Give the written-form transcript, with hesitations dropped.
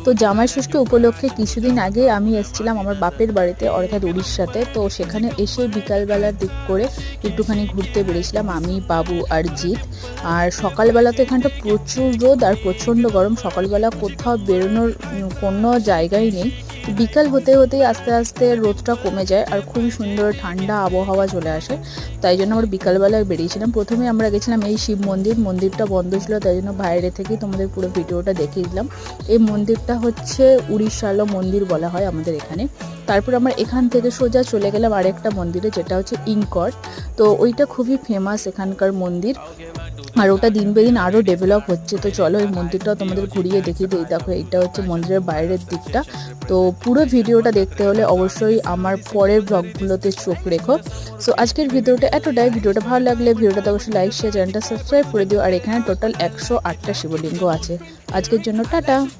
তো জামাই ষষ্ঠী উপলক্ষে কিছুদিন আগে আমি এসেছিলাম আমার বাপের বাড়িতে, অর্থাৎ উড়িষ্যাতে। তো সেখানে এসে বিকালবেলার দিক করে একটুখানি ঘুরতে বেরিয়েছিলাম আমি, বাবু আর জিৎ। আর সকালবেলা তো এখানটা প্রচুর রোদ আর প্রচণ্ড গরম, সকালবেলা কোথাও বেরোনোর কোনো জায়গাই নেই। বিকাল হতে হতেই আস্তে আস্তে রোদটা কমে যায় আর খুবই সুন্দর ঠান্ডা আবহাওয়া চলে আসে। তাই জন্য আমরা বিকালবেলায় বেরিয়েছিলাম। প্রথমে আমরা গেছিলাম এই শিব মন্দিরটা বন্ধ ছিল, তাই জন্য বাইরে থেকেই তোমাদের পুরো ভিডিওটা দেখিয়ে দিলাম। এই মন্দিরটা হচ্ছে উড়িষ্যালো মন্দির বলা হয় আমাদের এখানে। তারপর আমরা এখান থেকে সোজা চলে গেলাম আরেকটা মন্দিরে, যেটা হচ্ছে ইঙ্কট। তো ওইটা খুবই ফেমাস এখানকার মন্দির, আর ওটা দিন বেদিন আরও ডেভেলপ হচ্ছে। তো চলো এই মন্দিরটাও তোমাদের ঘুরিয়ে দেখিয়ে দিই। দেখো এইটা হচ্ছে মন্দিরের বাইরের দিকটা। তো পুরো ভিডিওটা দেখতে হলে অবশ্যই আমার পরের ব্লগগুলোতে চোখ রেখো। সো আজকের ভিডিওটা এতটাই। ভিডিওটা ভালো লাগলে ভিডিওটাতে অবশ্যই লাইক শেয়ার চ্যানেলটা সাবস্ক্রাইব করে দিও। আর এখানে টোটাল 108টা শিবলিঙ্গ আছে। আজকের জন্য টাটা।